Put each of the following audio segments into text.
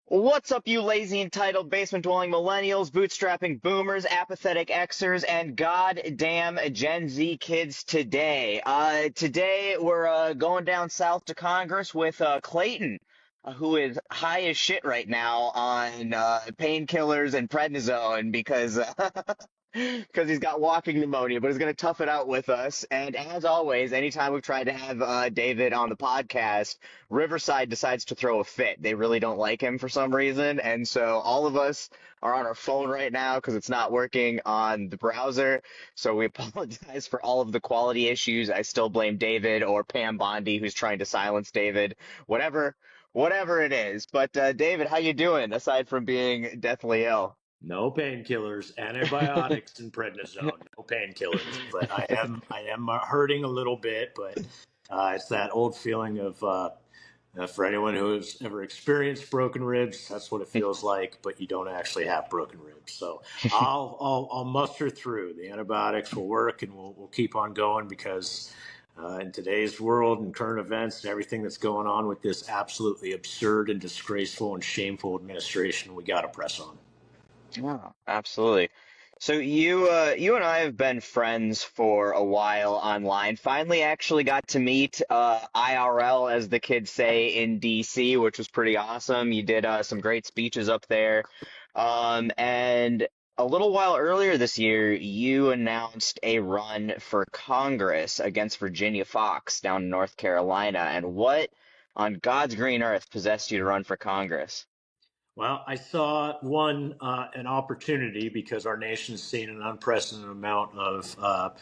What's up, you lazy, entitled, basement-dwelling millennials, bootstrapping boomers, apathetic Xers, and goddamn Gen Z kids today? Today we're going down south to Congress with Clayton, who is high as shit right now on painkillers and prednisone because because he's got walking pneumonia, but he's going to tough it out with us. And as always, anytime we've tried to have David on the podcast, Riverside decides to throw a fit. They really don't like him for some reason. And so all of us are on our phone right now because it's not working on the browser. So we apologize for all of the quality issues. I still blame David or Pam Bondi, who's trying to silence David. Whatever it is. But David, how you doing aside from being deathly ill? No painkillers, antibiotics, and prednisone. No painkillers, but I am hurting a little bit. But it's that old feeling of for anyone who has ever experienced broken ribs, that's what it feels like. But you don't actually have broken ribs, so I'll muster through. The antibiotics will work, and we'll keep on going because. In today's world and current events and everything that's going on with this absolutely absurd and disgraceful and shameful administration, we got to press on. Yeah, absolutely. So you and I have been friends for a while online. Finally, actually got to meet IRL, as the kids say, in DC, which was pretty awesome. You did some great speeches up there. And a little while earlier this year, you announced a run for Congress against Virginia Fox down in North Carolina. And what on God's green earth possessed you to run for Congress? Well, I saw an opportunity because our nation's seen an unprecedented amount of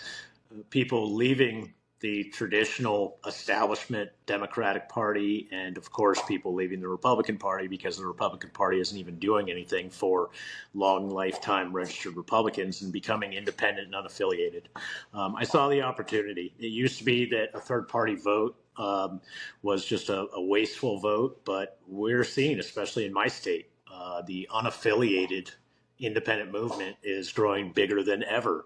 people leaving the traditional establishment Democratic Party, and of course, people leaving the Republican Party because the Republican Party isn't even doing anything for long lifetime registered Republicans and becoming independent and unaffiliated. I saw the opportunity. It used to be that a third party vote was just a wasteful vote, but we're seeing, especially in my state, the unaffiliated independent movement is growing bigger than ever,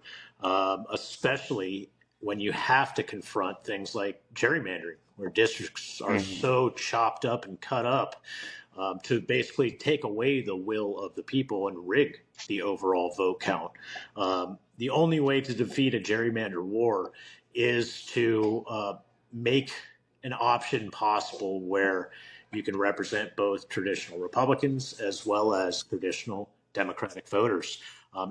especially when you have to confront things like gerrymandering, where districts are Hmm. so chopped up and cut up to basically take away the will of the people and rig the overall vote count. The only way to defeat a gerrymander war is to make an option possible where you can represent both traditional Republicans as well as traditional Democratic voters,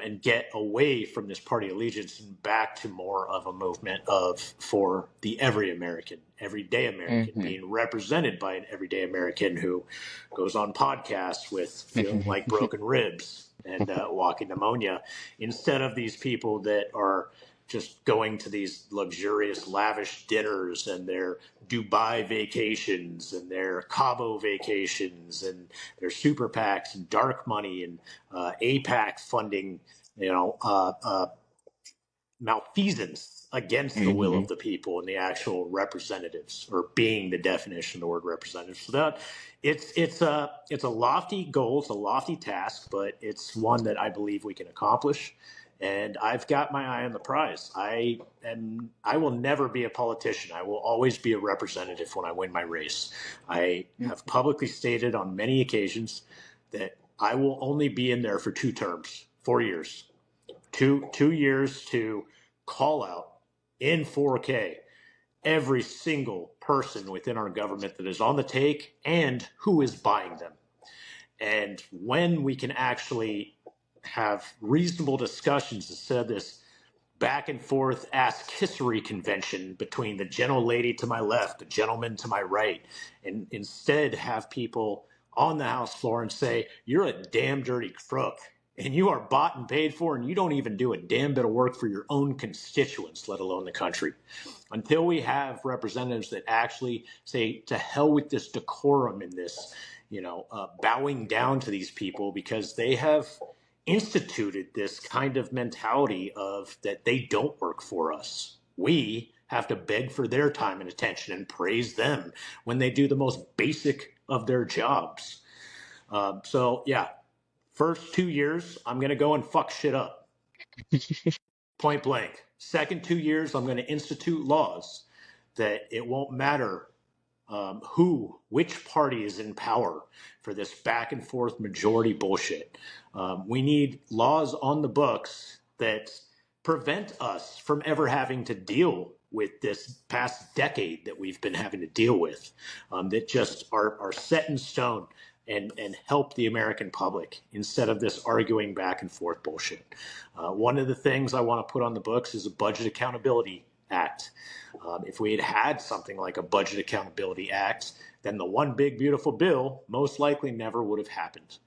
and get away from this party allegiance and back to more of a movement of for the everyday American, Hmm. being represented by an everyday American who goes on podcasts with feeling like broken ribs and walking pneumonia, instead of these people that are just going to these luxurious, lavish dinners and their Dubai vacations and their Cabo vacations and their super PACs and dark money and APAC funding, you know, uh, uh, malfeasance against the will Hmm. of the people and the actual representatives, or being the definition of the word representative. So that it's a lofty goal, it's a lofty task, but it's one that I believe we can accomplish. And I've got my eye on the prize. I will never be a politician. I will always be a representative when I win my race. I have publicly stated on many occasions that I will only be in there for 2 terms, 4 years. Two years to call out in 4K every single person within our government that is on the take and who is buying them. And when we can actually have reasonable discussions instead of this back and forth ask kissery convention between the gentle lady to my left, the gentleman to my right, and instead have people on the House floor and say, "You're a damn dirty crook. And you are bought and paid for, and you don't even do a damn bit of work for your own constituents, let alone the country." Until we have representatives that actually say, to hell with this decorum and this, bowing down to these people because they have instituted this kind of mentality of that they don't work for us. We have to beg for their time and attention and praise them when they do the most basic of their jobs. So, yeah, first 2 years, I'm going to go and fuck shit up, point blank. Second 2 years, I'm going to institute laws that it won't matter which party is in power for this back and forth majority bullshit. We need laws on the books that prevent us from ever having to deal with this past decade that we've been having to deal with, that just are set in stone and help the American public instead of this arguing back and forth bullshit. One of the things I want to put on the books is a Budget Accountability Act. If we had had something like a Budget Accountability Act, then the one big beautiful bill most likely never would have happened.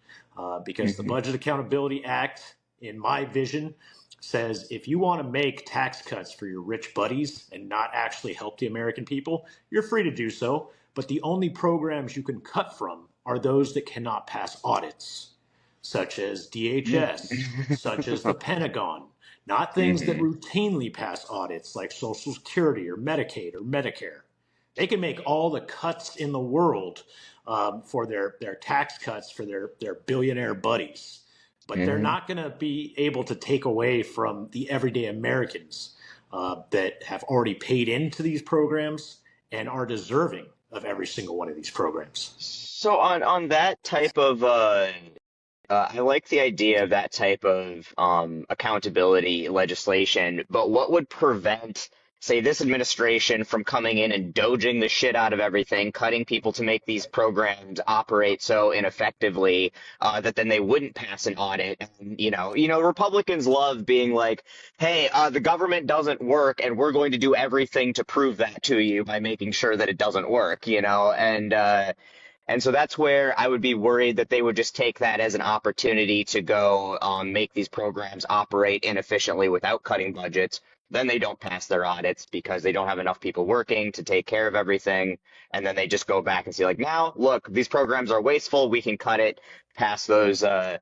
Because the Budget Accountability Act, in my vision, says if you want to make tax cuts for your rich buddies and not actually help the American people, you're free to do so. But the only programs you can cut from are those that cannot pass audits, such as DHS, such as the Pentagon, not things that routinely pass audits like Social Security or Medicaid or Medicare. They can make all the cuts in the world for their tax cuts for their billionaire buddies, but they're not going to be able to take away from the everyday Americans that have already paid into these programs and are deserving of every single one of these programs. So on that type of I like the idea of that type of accountability legislation, but what would prevent, say, this administration from coming in and doging the shit out of everything, cutting people to make these programs operate so ineffectively that then they wouldn't pass an audit? And, Republicans love being like, hey, the government doesn't work, and we're going to do everything to prove that to you by making sure that it doesn't work, and so that's where I would be worried that they would just take that as an opportunity to go make these programs operate inefficiently without cutting budgets. Then they don't pass their audits because they don't have enough people working to take care of everything. And then they just go back and see, like, now, look, these programs are wasteful. We can cut it, pass that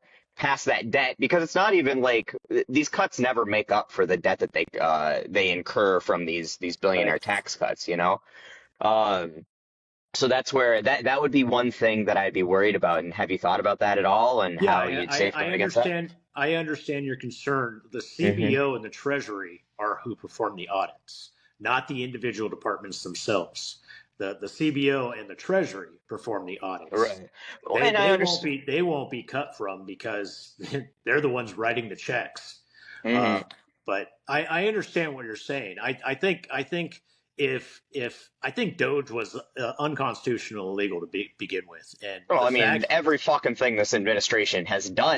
debt, because it's not even like these cuts never make up for the debt that they incur from these billionaire Right. tax cuts, So that's where that would be one thing that I'd be worried about. And have you thought about that at all, and Yeah, how you'd I safeguard against that? understand. I understand your concern. The Hmm. CBO and the Treasury are who perform the audits, not the individual departments themselves. The CBO and the Treasury perform the audits. Right. Well, and I understand. They won't be cut from because they're the ones writing the checks. Hmm. Uh, but I understand what you're saying. I think if I think Doge was unconstitutional, illegal to begin with, and Well, the I mean, fact every fucking thing this administration has done